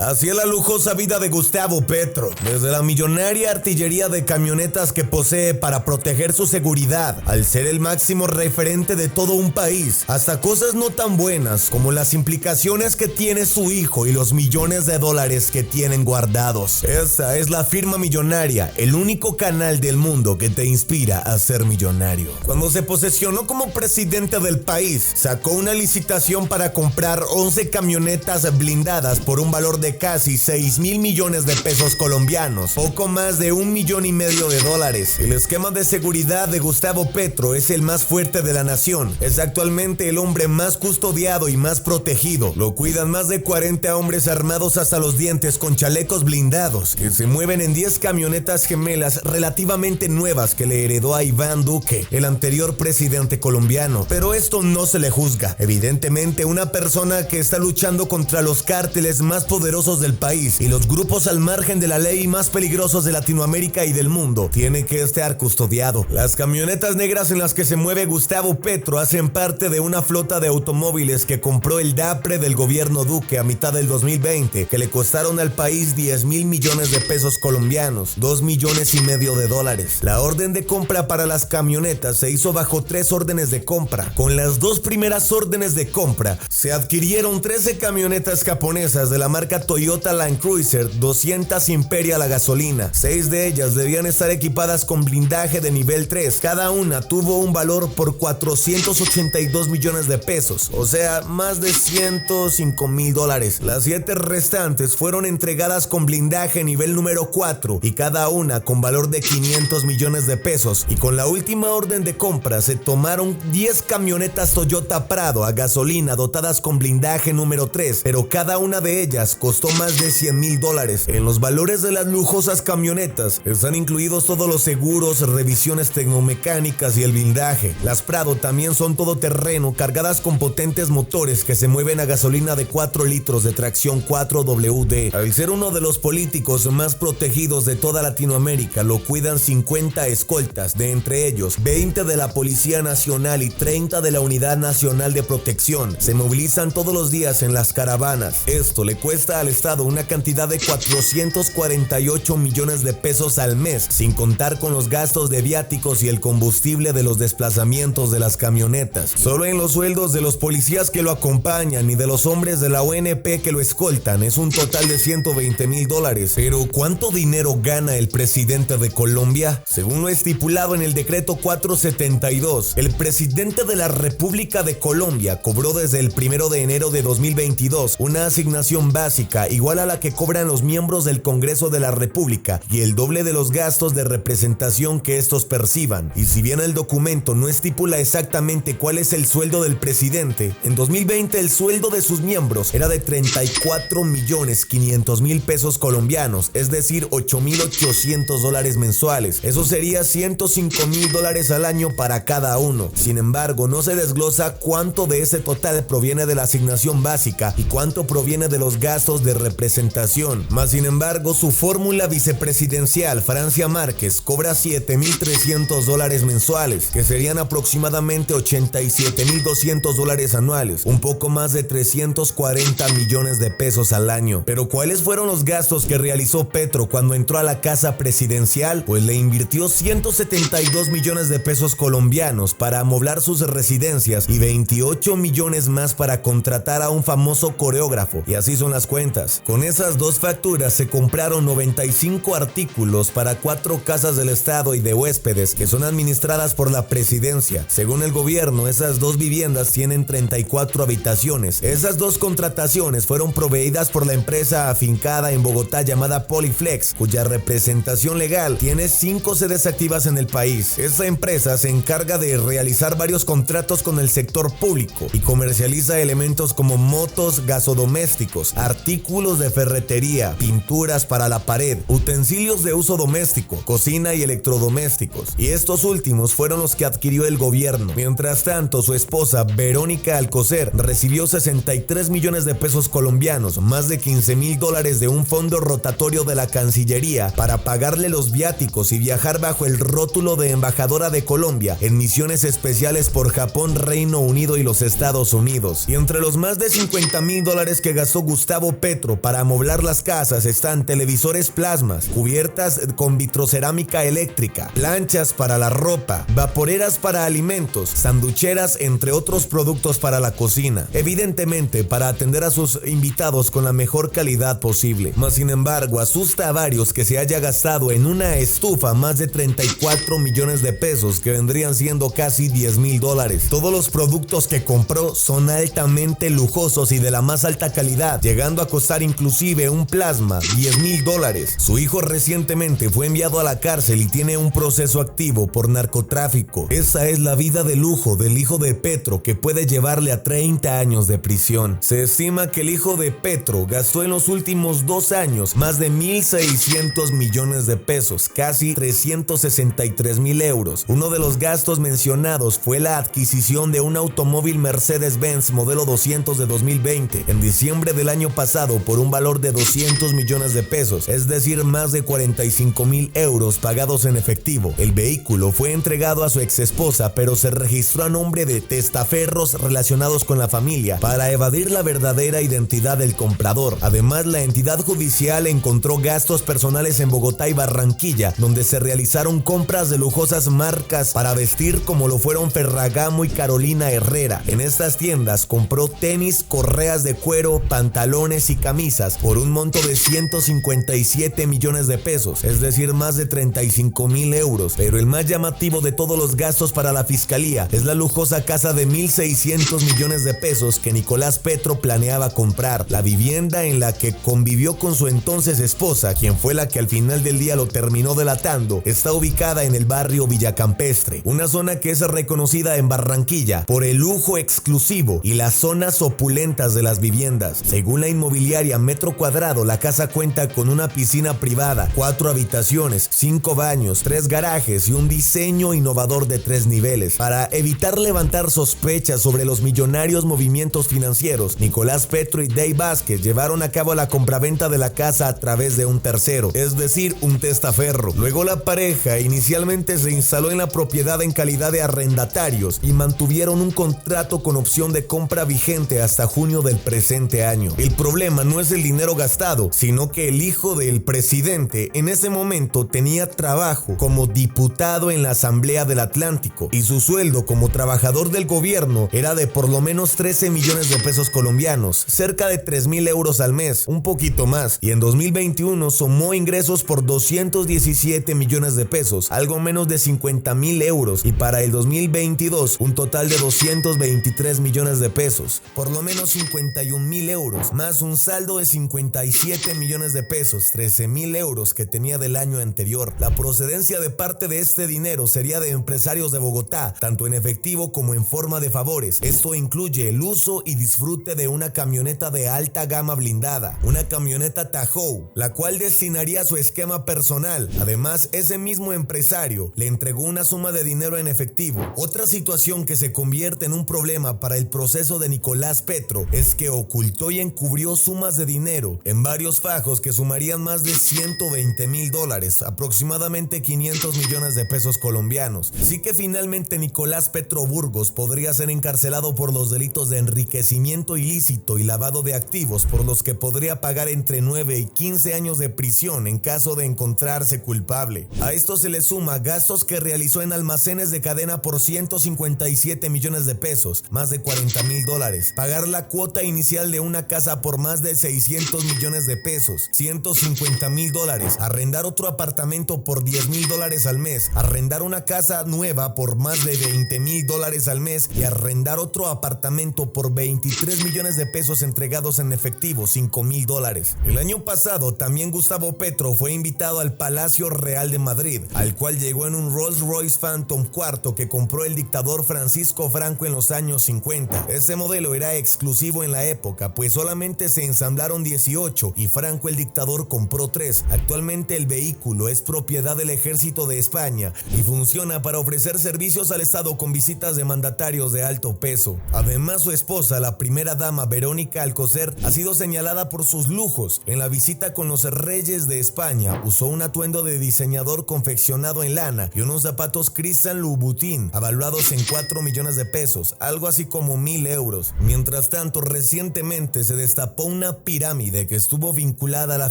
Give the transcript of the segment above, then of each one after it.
Así es la lujosa vida de Gustavo Petro. Desde la millonaria artillería de camionetas que posee para proteger su seguridad, al ser el máximo referente de todo un país, hasta cosas no tan buenas como las implicaciones que tiene su hijo y los millones de dólares que tienen guardados. Esta es la firma millonaria, el único canal del mundo que te inspira a ser millonario. Cuando se posesionó como presidente del país, sacó una licitación para comprar 11 camionetas blindadas por un valor de casi 6,000 millones de pesos colombianos, poco más de $1,5 millones de dólares. El esquema de seguridad de Gustavo Petro es el más fuerte de la nación. Es actualmente el hombre más custodiado y más protegido. Lo cuidan más de 40 hombres armados hasta los dientes con chalecos blindados, que se mueven en 10 camionetas gemelas relativamente nuevas que le heredó a Iván Duque, el anterior presidente colombiano. Pero esto no se le juzga. Evidentemente, una persona que está luchando contra los cárteles más poderosos del país y los grupos al margen de la ley más peligrosos de Latinoamérica y del mundo tiene que estar custodiado. Las camionetas negras en las que se mueve Gustavo Petro hacen parte de una flota de automóviles que compró el DAPRE del gobierno Duque a mitad del 2020, que le costaron al país 10,000 millones de pesos colombianos, $2,5 millones de dólares. La orden de compra para las camionetas se hizo bajo 3 órdenes de compra. Con las 2 primeras órdenes de compra se adquirieron 13 camionetas japonesas de la marca Toyota Land Cruiser 200 Imperial a gasolina. 6 de ellas debían estar equipadas con blindaje de nivel 3. Cada una tuvo un valor por 482 millones de pesos, o sea, más de $105,000. Las 7 restantes fueron entregadas con blindaje nivel número 4 y cada una con valor de 500 millones de pesos. Y con la última orden de compra se tomaron 10 camionetas Toyota Prado a gasolina dotadas con blindaje número 3, pero cada una de ellas costó más de $100,000. En los valores de las lujosas camionetas están incluidos todos los seguros, revisiones tecnomecánicas y el blindaje. Las Prado también son todoterreno, cargadas con potentes motores que se mueven a gasolina de 4 litros de tracción 4WD. Al ser uno de los políticos más protegidos de toda Latinoamérica, lo cuidan 50 escoltas, de entre ellos 20 de la Policía Nacional y 30 de la Unidad Nacional de Protección. Se movilizan todos los días en las caravanas. Esto le cuesta al Estado una cantidad de 448 millones de pesos al mes, sin contar con los gastos de viáticos y el combustible de los desplazamientos de las camionetas. Solo en los sueldos de los policías que lo acompañan y de los hombres de la ONP que lo escoltan es un total de $120,000. Pero ¿cuánto dinero gana el presidente de Colombia? Según lo estipulado en el decreto 472, el presidente de la República de Colombia cobró desde el 1 de enero de 2022 una asignación básica igual a la que cobran los miembros del Congreso de la República y el doble de los gastos de representación que estos perciban. Y si bien el documento no estipula exactamente cuál es el sueldo del presidente, en 2020 el sueldo de sus miembros era de 34,500,000 pesos colombianos, es decir, $8,800 mensuales. Eso sería $105,000 al año para cada uno. Sin embargo, no se desglosa cuánto de ese total proviene de la asignación básica y cuánto proviene de los gastos de representación. Más sin embargo, su fórmula vicepresidencial, Francia Márquez, cobra $7,300 mensuales, que serían aproximadamente $87,200 anuales, un poco más de 340 millones de pesos al año. Pero ¿cuáles fueron los gastos que realizó Petro cuando entró a la casa presidencial? Pues le invirtió 172 millones de pesos colombianos para amoblar sus residencias y 28 millones más para contratar a un famoso coreógrafo. Y así son las cuentas. Con esas 2 facturas se compraron 95 artículos para 4 casas del Estado y de huéspedes que son administradas por la presidencia. Según el gobierno, esas 2 viviendas tienen 34 habitaciones. Esas 2 contrataciones fueron proveídas por la empresa afincada en Bogotá llamada Poliflex, cuya representación legal tiene 5 sedes activas en el país. Esta empresa se encarga de realizar varios contratos con el sector público y comercializa elementos como motos, gasodomésticos, artículos de ferretería, pinturas para la pared, utensilios de uso doméstico, cocina y electrodomésticos. Y estos últimos fueron los que adquirió el gobierno. Mientras tanto, su esposa Verónica Alcocer recibió 63 millones de pesos colombianos, más de $15,000 de un fondo rotatorio de la Cancillería para pagarle los viáticos y viajar bajo el rótulo de embajadora de Colombia en misiones especiales por Japón, Reino Unido y los Estados Unidos. Y entre los más de $50,000 que gastó Gustavo Petro Petro para amoblar las casas están televisores plasmas, cubiertas con vitrocerámica eléctrica, planchas para la ropa, vaporeras para alimentos, sanducheras, entre otros productos para la cocina, evidentemente para atender a sus invitados con la mejor calidad posible. Mas sin embargo, asusta a varios que se haya gastado en una estufa más de 34 millones de pesos, que vendrían siendo casi $10,000. Todos los productos que compró son altamente lujosos y de la más alta calidad, llegando a costar inclusive un plasma $10,000. Su hijo recientemente fue enviado a la cárcel y tiene un proceso activo por narcotráfico. Esa es la vida de lujo del hijo de Petro, que puede llevarle a 30 años de prisión. Se estima que el hijo de Petro gastó en los últimos 2 años más de 1.600 millones de pesos, casi 363,000 euros. Uno de los gastos mencionados fue la adquisición de un automóvil Mercedes-Benz modelo 200 de 2020 en diciembre del año pasado por un valor de 200 millones de pesos, es decir, más de 45,000 euros pagados en efectivo. El vehículo fue entregado a su exesposa, pero se registró a nombre de testaferros relacionados con la familia para evadir la verdadera identidad del comprador. Además, la entidad judicial encontró gastos personales en Bogotá y Barranquilla, donde se realizaron compras de lujosas marcas para vestir como lo fueron Ferragamo y Carolina Herrera. En estas tiendas compró tenis, correas de cuero, pantalones y camisas por un monto de 157 millones de pesos, es decir, más de 35,000 euros. Pero el más llamativo de todos los gastos para la fiscalía es la lujosa casa de 1.600 millones de pesos que Nicolás Petro planeaba comprar. La vivienda en la que convivió con su entonces esposa, quien fue la que al final del día lo terminó delatando, está ubicada en el barrio Villacampestre, una zona que es reconocida en Barranquilla por el lujo exclusivo y las zonas opulentas de las viviendas. Según la inmobiliaria Metro Cuadrado, la casa cuenta con una piscina privada, 4 habitaciones, 5 baños, 3 garajes y un diseño innovador de 3 niveles. Para evitar levantar sospechas sobre los millonarios movimientos financieros, Nicolás Petro y Dey Vázquez llevaron a cabo la compraventa de la casa a través de un tercero, es decir, un testaferro. Luego la pareja inicialmente se instaló en la propiedad en calidad de arrendatarios y mantuvieron un contrato con opción de compra vigente hasta junio del presente año. El problema no es el dinero gastado, sino que el hijo del presidente en ese momento tenía trabajo como diputado en la Asamblea del Atlántico y su sueldo como trabajador del gobierno era de por lo menos 13 millones de pesos colombianos, cerca de 3,000 euros al mes, un poquito más, y en 2021 sumó ingresos por 217 millones de pesos, algo menos de 50,000 euros, y para el 2022 un total de 223 millones de pesos, por lo menos 51,000 euros, más un saldo de 57 millones de pesos, 13,000 euros que tenía del año anterior. La procedencia de parte de este dinero sería de empresarios de Bogotá, tanto en efectivo como en forma de favores. Esto incluye el uso y disfrute de una camioneta de alta gama blindada, una camioneta Tahoe, la cual destinaría a su esquema personal. Además, ese mismo empresario le entregó una suma de dinero en efectivo. Otra situación que se convierte en un problema para el proceso de Nicolás Petro es que ocultó y encubrió sumas de dinero en varios fajos que sumarían más de $120,000, aproximadamente 500 millones de pesos colombianos. Así que finalmente Nicolás Petro Burgos podría ser encarcelado por los delitos de enriquecimiento ilícito y lavado de activos, por los que podría pagar entre 9 y 15 años de prisión en caso de encontrarse culpable. A esto se le suma gastos que realizó en almacenes de cadena por 157 millones de pesos, más de $40,000, pagar la cuota inicial de una casa por más de 600 millones de pesos, $150,000, arrendar otro apartamento por $10,000 al mes, arrendar una casa nueva por más de $20,000 al mes y arrendar otro apartamento por 23 millones de pesos entregados en efectivo, $5,000. El año pasado también Gustavo Petro fue invitado al Palacio Real de Madrid, al cual llegó en un Rolls Royce Phantom IV que compró el dictador Francisco Franco en los años 50. Este modelo era exclusivo en la época, pues solamente se ensamblaron 18 y Franco el dictador compró 3. Actualmente el vehículo es propiedad del Ejército de España y funciona para ofrecer servicios al Estado con visitas de mandatarios de alto peso. Además, su esposa, la primera dama Verónica Alcocer, ha sido señalada por sus lujos. En la visita con los reyes de España, usó un atuendo de diseñador confeccionado en lana y unos zapatos Christian Louboutin, avaluados en 4 millones de pesos, algo así como 1,000 euros. Mientras tanto, recientemente se destapó un una pirámide que estuvo vinculada a la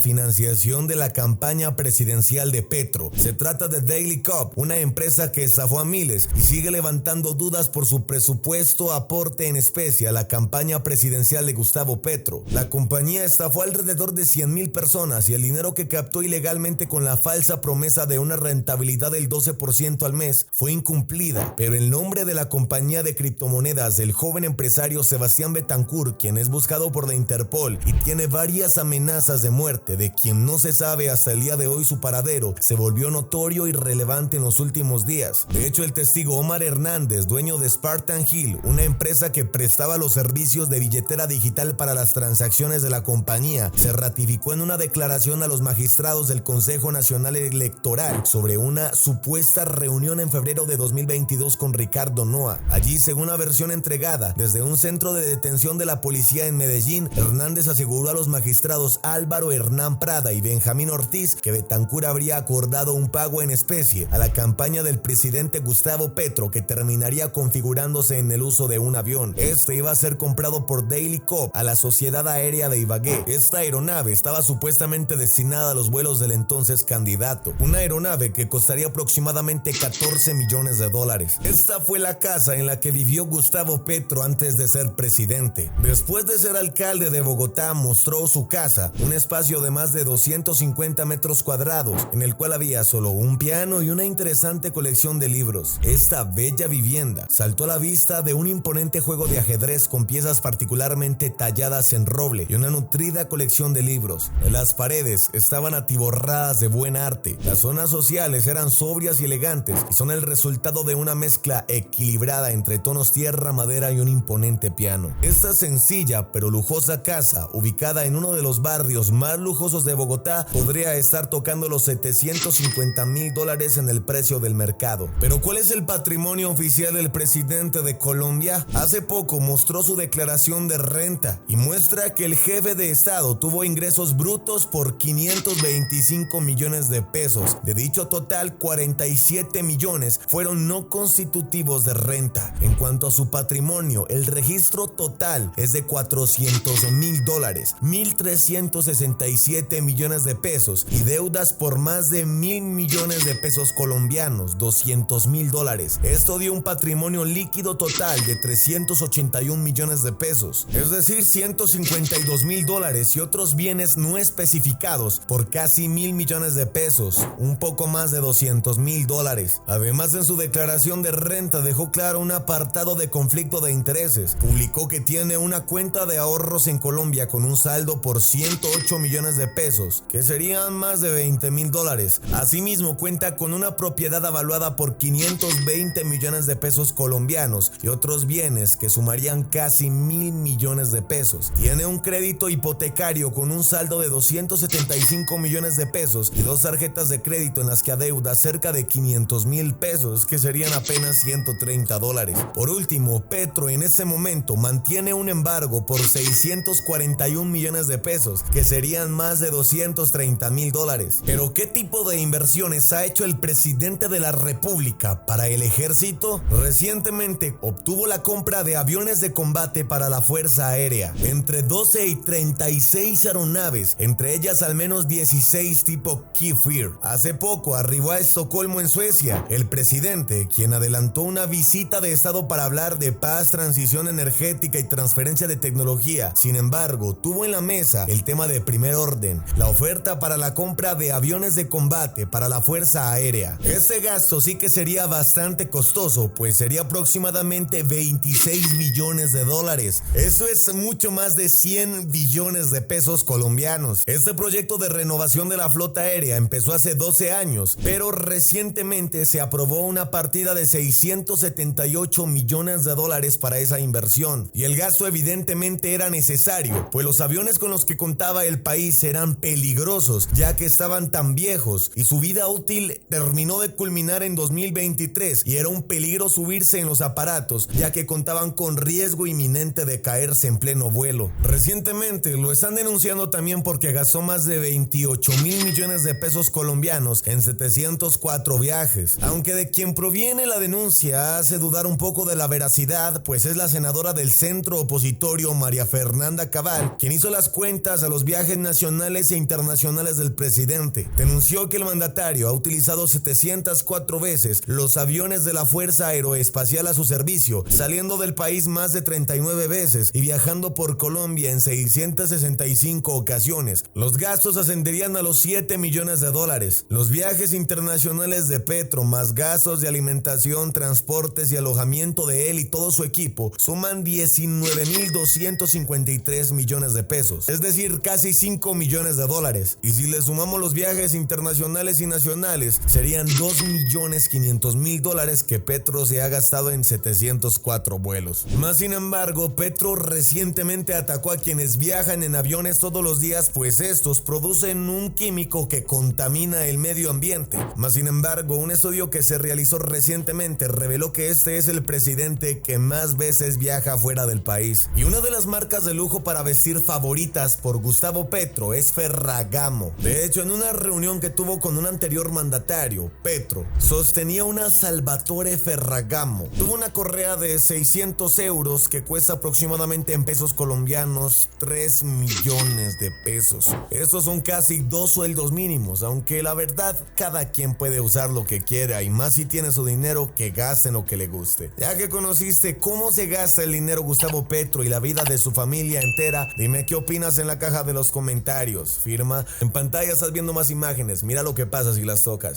financiación de la campaña presidencial de Petro. Se trata de Daily Cop, una empresa que estafó a miles y sigue levantando dudas por su presupuesto aporte en especie a la campaña presidencial de Gustavo Petro. La compañía estafó alrededor de 100,000 personas y el dinero que captó ilegalmente con la falsa promesa de una rentabilidad del 12% al mes fue incumplida, pero el nombre de la compañía de criptomonedas del joven empresario Sebastián Betancourt, quien es buscado por la Interpol y tiene varias amenazas de muerte, de quien no se sabe hasta el día de hoy su paradero, se volvió notorio y relevante en los últimos días. De hecho, el testigo Omar Hernández, dueño de Spartan Hill, una empresa que prestaba los servicios de billetera digital para las transacciones de la compañía, se ratificó en una declaración a los magistrados del Consejo Nacional Electoral sobre una supuesta reunión en febrero de 2022 con Ricardo Noa. Allí, según la versión entregada desde un centro de detención de la policía en Medellín, Hernández aseguró a los magistrados Álvaro Hernán Prada y Benjamín Ortiz que Betancourt habría acordado un pago en especie a la campaña del presidente Gustavo Petro, que terminaría configurándose en el uso de un avión. Este iba a ser comprado por Daily Cop a la Sociedad Aérea de Ibagué. Esta aeronave estaba supuestamente destinada a los vuelos del entonces candidato, una aeronave que costaría aproximadamente 14 millones de dólares. Esta fue la casa en la que vivió Gustavo Petro antes de ser presidente. Después de ser alcalde de Bogotá, mostró su casa, un espacio de más de 250 metros cuadrados, en el cual había solo un piano y una interesante colección de libros. Esta bella vivienda saltó a la vista de un imponente juego de ajedrez con piezas particularmente talladas en roble y una nutrida colección de libros. Las paredes estaban atiborradas de buen arte. Las zonas sociales eran sobrias y elegantes y son el resultado de una mezcla equilibrada entre tonos tierra, madera y un imponente piano. Esta sencilla pero lujosa casa, ubicada en uno de los barrios más lujosos de Bogotá, podría estar tocando los 750,000 dólares en el precio del mercado. Pero ¿cuál es el patrimonio oficial del presidente de Colombia? Hace poco mostró su declaración de renta y muestra que el jefe de estado tuvo ingresos brutos por 525 millones de pesos. De dicho total, 47 millones fueron no constitutivos de renta. En cuanto a su patrimonio, el registro total es de 400,000 dólares, 1.367 millones de pesos y deudas por más de 1.000 millones de pesos colombianos, 200,000 dólares. Esto dio un patrimonio líquido total de 381 millones de pesos, es decir, 152,000 dólares y otros bienes no especificados por casi 1.000 millones de pesos, un poco más de 200,000 dólares. Además, en su declaración de renta dejó claro un apartado de conflicto de intereses. Publicó que tiene una cuenta de ahorros en Colombia con un saldo por 108 millones de pesos, que serían más de 20,000 dólares. Asimismo, cuenta con una propiedad avaluada por 520 millones de pesos colombianos y otros bienes que sumarían casi 1.000 millones de pesos. Tiene un crédito hipotecario con un saldo de 275 millones de pesos y dos tarjetas de crédito en las que adeuda cerca de 500,000 pesos, que serían apenas 130 dólares. Por último, Petro en ese momento mantiene un embargo por 641 millones de pesos, que serían más de 230,000 dólares. Pero ¿qué tipo de inversiones ha hecho el presidente de la República para el ejército? Recientemente obtuvo la compra de aviones de combate para la Fuerza Aérea, entre 12 y 36 aeronaves, entre ellas al menos 16 tipo Kefir. Hace poco arribó a Estocolmo, en Suecia, el presidente, quien adelantó una visita de estado para hablar de paz, transición energética y transferencia de tecnología. Sin embargo, tuvo en la mesa el tema de primer orden, la oferta para la compra de aviones de combate para la Fuerza Aérea. Este gasto sí que sería bastante costoso, pues sería aproximadamente 26 billones de dólares. Eso es mucho más de 100 billones de pesos colombianos. Este proyecto de renovación de la flota aérea empezó hace 12 años, pero recientemente se aprobó una partida de 678 millones de dólares para esa inversión. Y el gasto evidentemente era necesario, pues los aviones con los que contaba el país eran peligrosos, ya que estaban tan viejos y su vida útil terminó de culminar en 2023 y era un peligro subirse en los aparatos, ya que contaban con riesgo inminente de caerse en pleno vuelo. Recientemente lo están denunciando también porque gastó más de 28,000 millones de pesos colombianos en 704 viajes, aunque de quien proviene la denuncia hace dudar un poco de la veracidad, pues es la senadora del centro opositorio María Fernanda Cabal, Fiscal, quien hizo las cuentas a los viajes nacionales e internacionales del presidente. Denunció que el mandatario ha utilizado 704 veces los aviones de la Fuerza Aeroespacial a su servicio, saliendo del país más de 39 veces y viajando por Colombia en 665 ocasiones. Los gastos ascenderían a los 7 millones de dólares. Los viajes internacionales de Petro, más gastos de alimentación, transportes y alojamiento de él y todo su equipo, suman 19.253 millones de pesos, es decir, casi 5 millones de dólares. Y si le sumamos los viajes internacionales y nacionales, serían 2.500.000 dólares que Petro se ha gastado en 704 vuelos. Más sin embargo, Petro recientemente atacó a quienes viajan en aviones todos los días, pues estos producen un químico que contamina el medio ambiente. Más sin embargo, un estudio que se realizó recientemente reveló que este es el presidente que más veces viaja fuera del país. Y una de las marcas de lujo para vestir favoritas por Gustavo Petro es Ferragamo. De hecho, en una reunión que tuvo con un anterior mandatario, Petro sostenía una Salvatore Ferragamo. Tuvo una correa de 600 euros que cuesta aproximadamente en pesos colombianos 3 millones de pesos. Estos son casi 2 sueldos mínimos, aunque la verdad cada quien puede usar lo que quiera y más si tiene su dinero, que gaste en lo que le guste. Ya que conociste cómo se gasta el dinero Gustavo Petro y la vida de su familia entera, dime qué opinas en la caja de los comentarios. Firma. En pantalla estás viendo más imágenes, mira lo que pasa si las tocas.